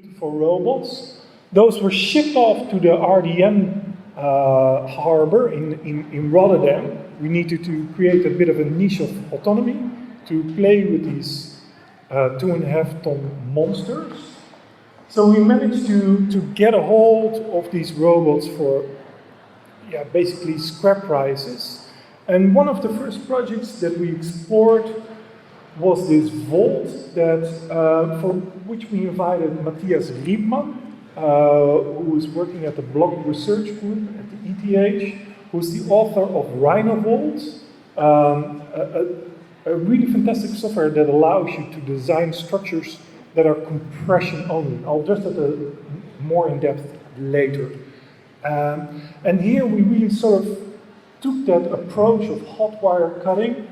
beautiful robots. Those were shipped off to the RDN harbor in Rotterdam. We needed to create a bit of a niche of autonomy to play with these 2.5-ton monsters. So we managed to get a hold of these robots for basically scrap prices. And one of the first projects that we explored was this vault for which we invited Matthias Liebmann, who is working at the Block Research Group at the ETH, who's the author of Rhino Vault, a really fantastic software that allows you to design structures that are compression only. I'll address that more in depth later. And here we really sort of took that approach of hot wire cutting.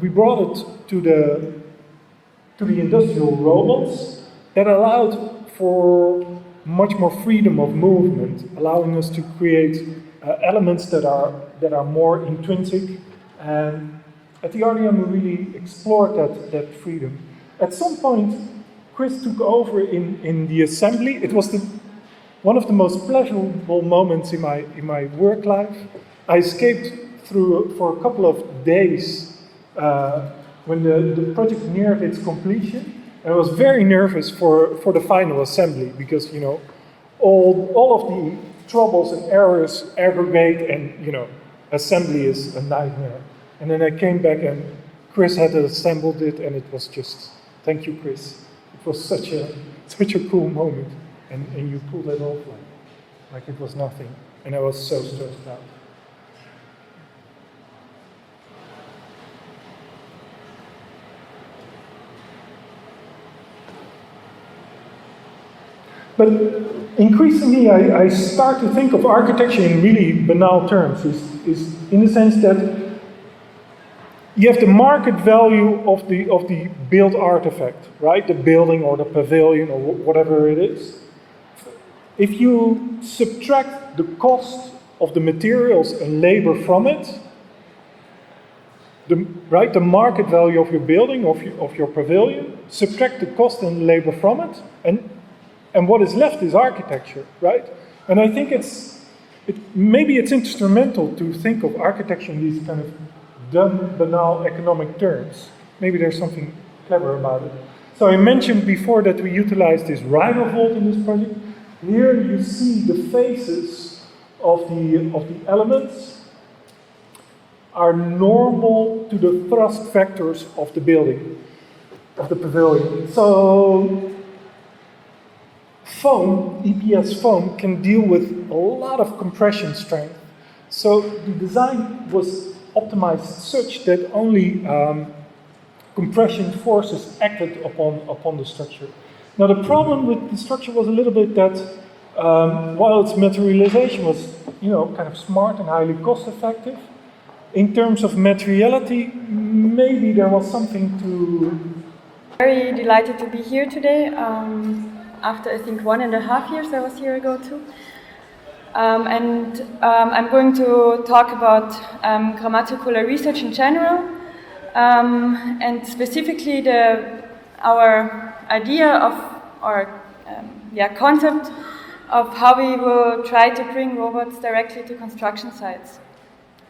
We brought it to the industrial robots that allowed for much more freedom of movement, allowing us to create elements that are more intrinsic. And at the RDM, we really explored that freedom. At some point, Chris took over in the assembly. It was one of the most pleasurable moments in my work life. I escaped for a couple of days when the project neared its completion. I was very nervous for the final assembly because all of the troubles and errors aggregate, and assembly is a nightmare. And then I came back and Chris had assembled it, and it was just, thank you, Chris. It was such a cool moment, and you pulled it off like it was nothing, and I was so stressed out. But increasingly, I start to think of architecture in really banal terms. Is in the sense that you have the market value of the built artifact, right? The building or the pavilion or whatever it is. If you subtract the cost of the materials and labor from it, the market value of your building, of your pavilion, subtract the cost and labor from it, and what is left is architecture, right? And I think maybe it's instrumental to think of architecture in these kind of dumb, banal economic terms. Maybe there's something clever about it. So I mentioned before that we utilized this Rhino Vault in this project. Here you see the faces of the elements are normal to the thrust vectors of the building, of the pavilion. So foam, EPS foam, can deal with a lot of compression strength. So the design was optimized such that only compression forces acted upon the structure. Now the problem with the structure was a little bit that while its materialization was kind of smart and highly cost effective, in terms of materiality, maybe there was something to... Very delighted to be here today. After I think 1.5 years I was here ago too. I'm going to talk about grammatical research in general, and specifically our idea of, or concept of how we will try to bring robots directly to construction sites,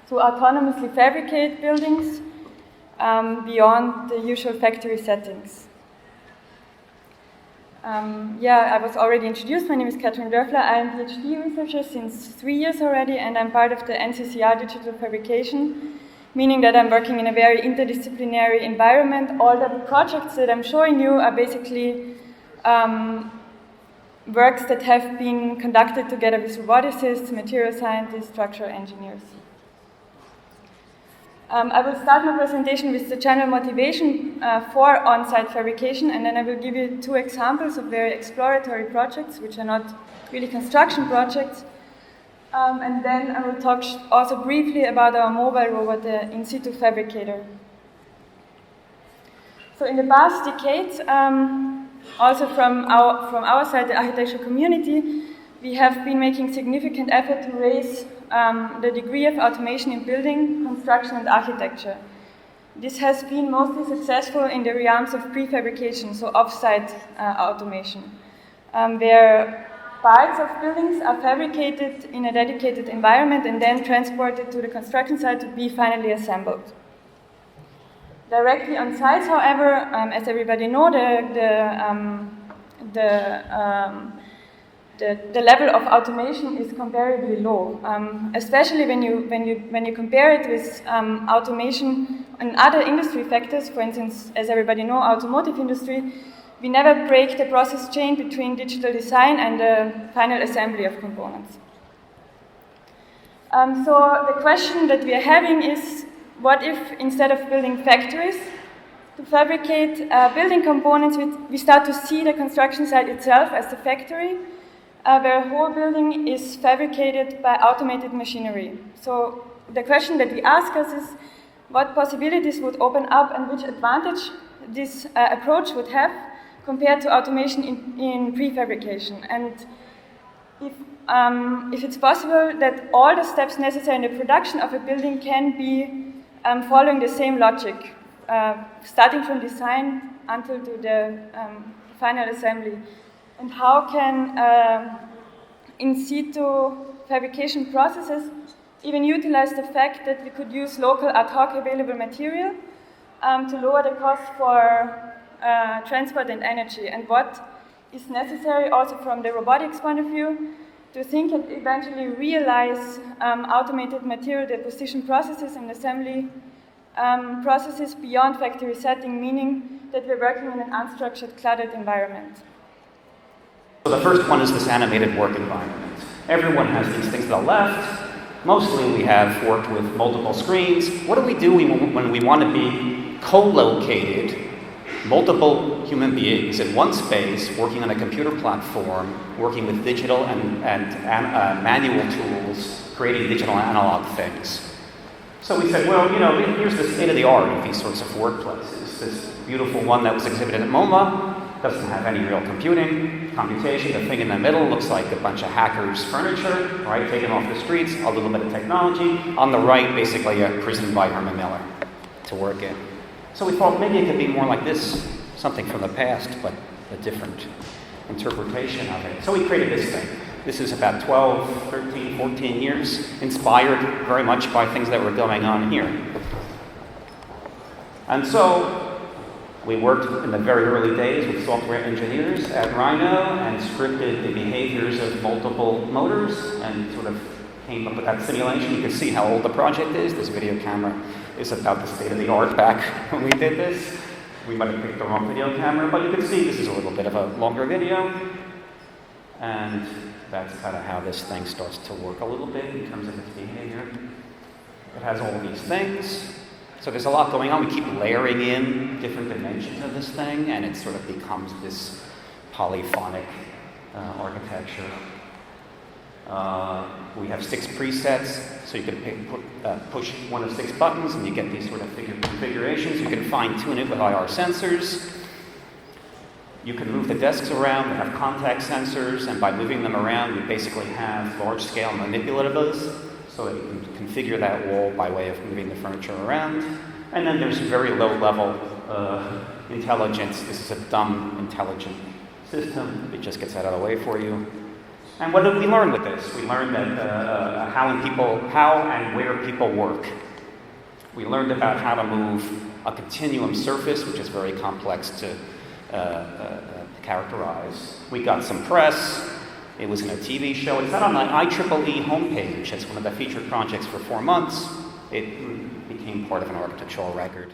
to autonomously fabricate buildings beyond the usual factory settings. I was already introduced. My name is Kathrin Dörfler. I am a PhD researcher since 3 years already, and I'm part of the NCCR Digital Fabrication, meaning that I'm working in a very interdisciplinary environment. All the projects that I'm showing you are basically works that have been conducted together with roboticists, material scientists, structural engineers. I will start my presentation with the general motivation for on-site fabrication, and then I will give you 2 examples of very exploratory projects, which are not really construction projects. And then I will talk also briefly about our mobile robot, the in situ fabricator. So in the past decades, also from our side, the architectural community, we have been making significant effort to raise the degree of automation in building, construction and architecture. This has been mostly successful in the realms of prefabrication, so off-site automation. where parts of buildings are fabricated in a dedicated environment and then transported to the construction site to be finally assembled. Directly on site, however, as everybody knows, the level of automation is comparably low, especially when you compare it with automation in other industry factors. For instance, as everybody knows, automotive industry, we never break the process chain between digital design and the final assembly of components. So the question that we are having is, what if instead of building factories to fabricate building components, we start to see the construction site itself as a factory, where a whole building is fabricated by automated machinery. So the question that we ask us is, what possibilities would open up and which advantage this approach would have compared to automation in prefabrication? And if it's possible that all the steps necessary in the production of a building can be following the same logic, starting from design until to the final assembly. And how can in situ fabrication processes even utilize the fact that we could use local ad hoc available material to lower the cost for transport and energy, and what is necessary also from the robotics point of view to think and eventually realize automated material deposition processes and assembly processes beyond factory setting, meaning that we're working in an unstructured, cluttered environment. So the first one is this animated work environment. Everyone has these things to the left. Mostly we have worked with multiple screens. What do we do when we want to be co-located, multiple human beings in one space, working on a computer platform, working with digital and manual tools, creating digital and analog things? So we said, well, here's the state of the art of these sorts of workplaces. This beautiful one that was exhibited at MoMA doesn't have any real computation. The thing in the middle looks like a bunch of hackers' furniture, right, taken off the streets, a little bit of technology. On the right, basically a prison by Herman Miller to work in. So we thought maybe it could be more like this, something from the past, but a different interpretation of it. So we created this thing. This is about 12, 13, 14 years, inspired very much by things that were going on here. And so we worked in the very early days with software engineers at Rhino and scripted the behaviors of multiple motors and sort of came up with that simulation. You can see how old the project is. This video camera is about the state of the art back when we did this. We might have picked the wrong video camera, but you can see this is a little bit of a longer video. And that's kind of how this thing starts to work a little bit in terms of its behavior. It has all these things. So there's a lot going on. We keep layering in different dimensions of this thing, and it sort of becomes this polyphonic architecture. We have 6 presets, so you can push one of 6 buttons, and you get these sort of configurations. You can fine-tune it with IR sensors. You can move the desks around. We have contact sensors, and by moving them around, we basically have large-scale manipulatives, so that you can configure that wall by way of moving the furniture around. And then there's very low-level intelligence. This is a dumb, intelligent system. It just gets that out of the way for you. And what did we learn with this? We learned that how and where people work. We learned about how to move a continuum surface, which is very complex to characterize. We got some press. It was in a TV show. It's not on the IEEE homepage. It's one of the featured projects for 4 months. It became part of an architectural record.